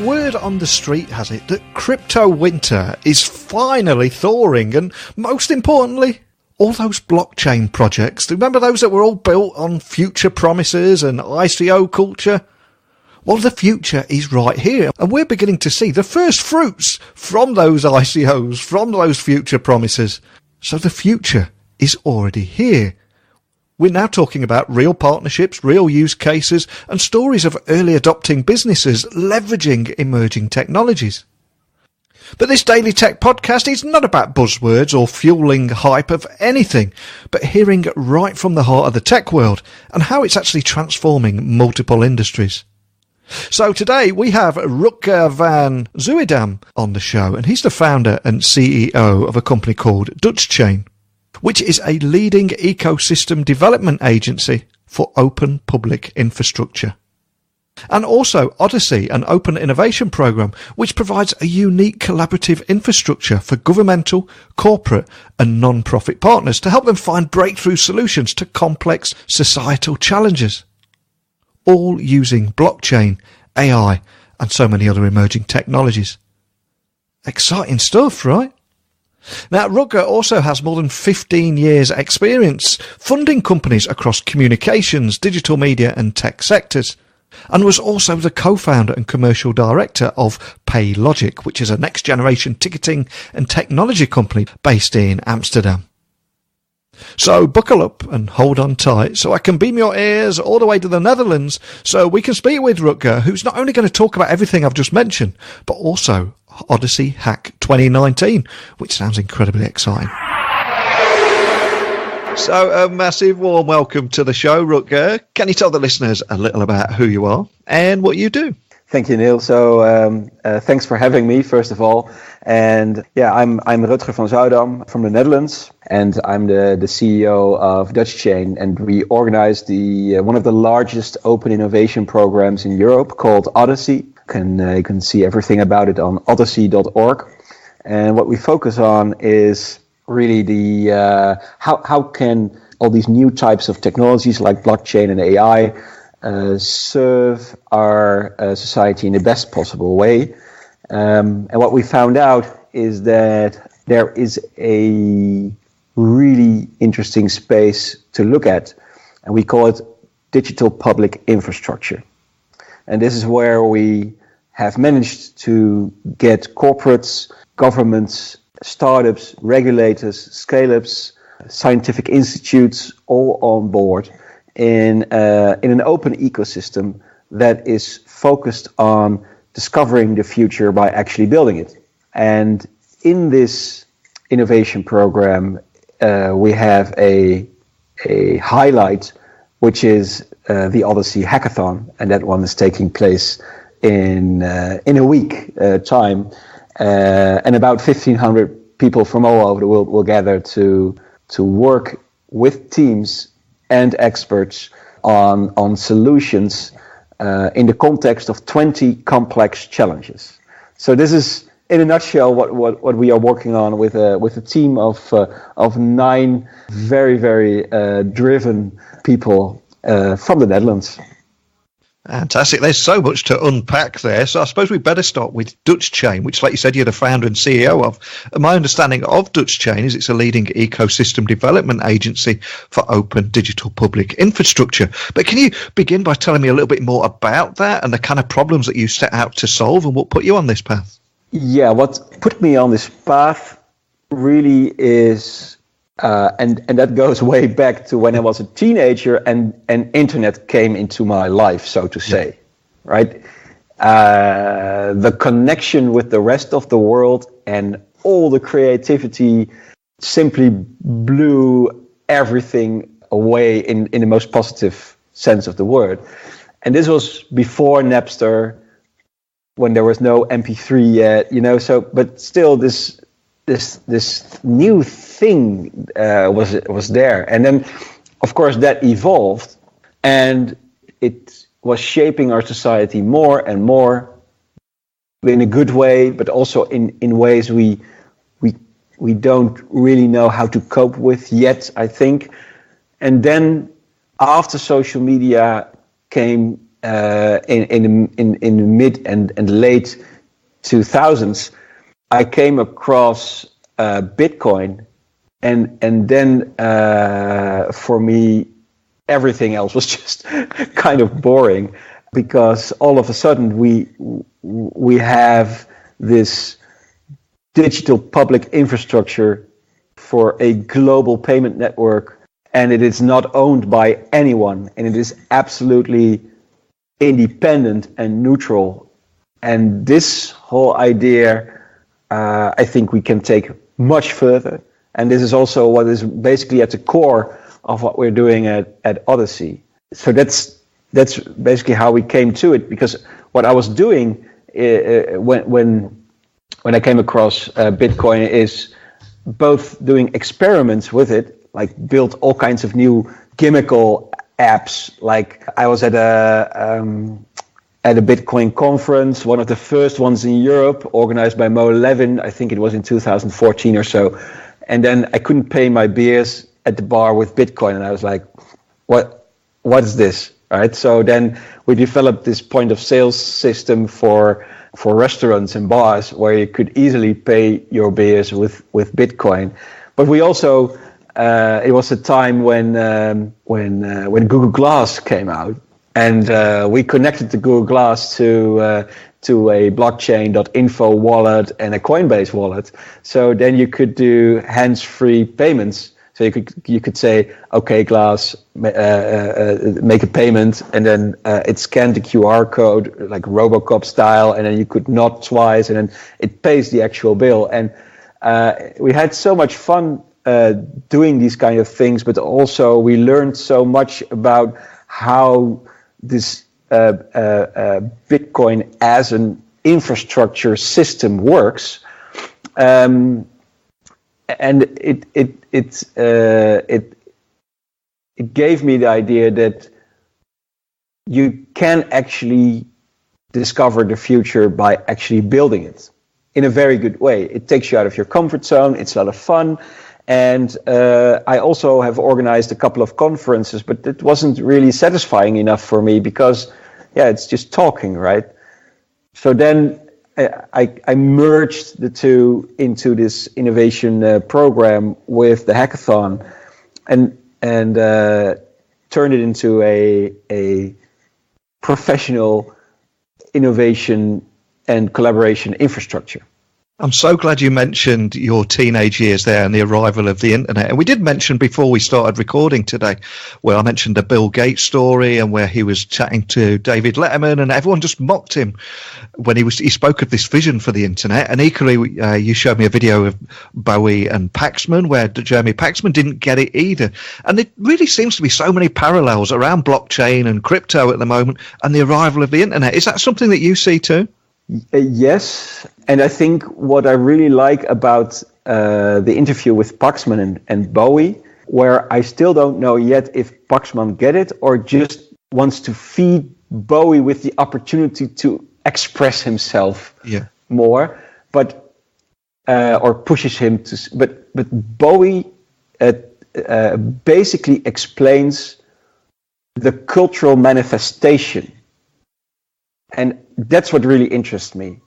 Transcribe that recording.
word on the street has it that crypto winter is finally thawing, and most importantly, all those blockchain projects, remember those that were all built on future promises and ICO culture? Well, the future is right here, and we're beginning to see the first fruits from those ICOs, from those future promises. So the future is already here. We're now talking about real partnerships, real use cases, and stories of early adopting businesses leveraging emerging technologies. But this Daily Tech podcast is not about buzzwords or fueling hype of anything, but hearing right from the heart of the tech world and how it's actually transforming multiple industries. So today we have Rutger van Zuidam on the show, and he's the founder and CEO of a company called DutchChain, which is a leading ecosystem development agency for open public infrastructure. And also Odyssey, an open innovation program, which provides a unique collaborative infrastructure for governmental, corporate and non-profit partners to help them find breakthrough solutions to complex societal challenges, all using blockchain, AI and so many other emerging technologies. Exciting stuff, right? Now, Rutger also has more than 15 years experience funding companies across communications, digital media and tech sectors, and was also the co-founder and commercial director of PayLogic, which is a next-generation ticketing and technology company based in Amsterdam. So buckle up and hold on tight so I can beam your ears all the way to the Netherlands so we can speak with Rutger, who's not only going to talk about everything I've just mentioned, but also Odyssey Hack 2019, which sounds incredibly exciting. So a massive warm welcome to the show, Rutger. Can you tell the listeners a little about who you are and what you do? Thank you, Neil. So thanks for having me, first of all. And yeah, I'm Rutger van Zuidam from the Netherlands, and I'm the CEO of DutchChain. And we organize the one of the largest open innovation programs in Europe called Odyssey. You can see everything about it on odyssey.org. And what we focus on is really the how can all these new types of technologies like blockchain and AI serve our society in the best possible way. And what we found out is that there is a really interesting space to look at, and we call it digital public infrastructure. And this is where we have managed to get corporates, governments, startups, regulators, scale-ups, scientific institutes all on board in an open ecosystem that is focused on discovering the future by actually building it. And in this innovation program, we have a highlight, which is the Odyssey Hackathon, and that one is taking place in a week time, and about 1,500 people from all over the world will gather to work with teams and experts on solutions in the context of 20 complex challenges. So this is, in a nutshell, what we are working on with a team of 9 very, very driven people from the Netherlands. Fantastic. There's so much to unpack there. So I suppose we better start with DutchChain, which, like you said, you're the founder and CEO of. And my understanding of DutchChain is it's a leading ecosystem development agency for open digital public infrastructure. But can you begin by telling me a little bit more about that and the kind of problems that you set out to solve and what put you on this path? Yeah, what put me on this path really is, and that goes way back to when I was a teenager and internet came into my life, so to say, right? The connection with the rest of the world and all the creativity simply blew everything away in the most positive sense of the word. And this was before Napster, when there was no MP3 yet, so, but still this new thing was there. And then, of course, that evolved, and it was shaping our society more and more in a good way, but also in ways we don't really know how to cope with yet, I think. And then after social media came in the mid and late 2000s, I came across Bitcoin, and then for me, everything else was just kind of boring, because all of a sudden we have this digital public infrastructure for a global payment network, and it is not owned by anyone, and it is absolutely independent and neutral. And this whole idea, I think we can take much further. And this is also what is basically at the core of what we're doing at Odyssey. So that's basically how we came to it, because what I was doing when I came across Bitcoin is both doing experiments with it, like built all kinds of new gimmickle apps. Like I was at a Bitcoin conference, one of the first ones in Europe, organized by Mo Levin. I think it was in 2014 or so. And then I couldn't pay my beers at the bar with Bitcoin, and I was like, what is this? Right? So then we developed this point of sales system for restaurants and bars where you could easily pay your beers with Bitcoin. But we also it was a time when Google Glass came out, and we connected the Google Glass to a blockchain.info wallet and a Coinbase wallet. So then you could do hands-free payments. So you could say, okay, Glass, make a payment, and then it scanned the QR code like Robocop style, and then you could nod twice, and then it pays the actual bill. And we had so much fun doing these kind of things, but also we learned so much about how this Bitcoin as an infrastructure system works, and it gave me the idea that you can actually discover the future by actually building it in a very good way. It takes you out of your comfort zone. It's a lot of fun. And I also have organized a couple of conferences, but it wasn't really satisfying enough for me because, it's just talking, right? So then I merged the two into this innovation program with the hackathon, and turned it into a professional innovation and collaboration infrastructure. I'm so glad you mentioned your teenage years there and the arrival of the internet. And we did mention before we started recording today, where I mentioned the Bill Gates story and where he was chatting to David Letterman, and everyone just mocked him when he spoke of this vision for the internet. And equally, you showed me a video of Bowie and Paxman, where Jeremy Paxman didn't get it either. And it really seems to be so many parallels around blockchain and crypto at the moment and the arrival of the internet. Is that something that you see too? Yes, and I think what I really like about the interview with Paxman and Bowie, where I still don't know yet if Paxman get it or just wants to feed Bowie with the opportunity to express himself more, but or pushes him to. But Bowie basically explains the cultural manifestation. And that's what really interests me.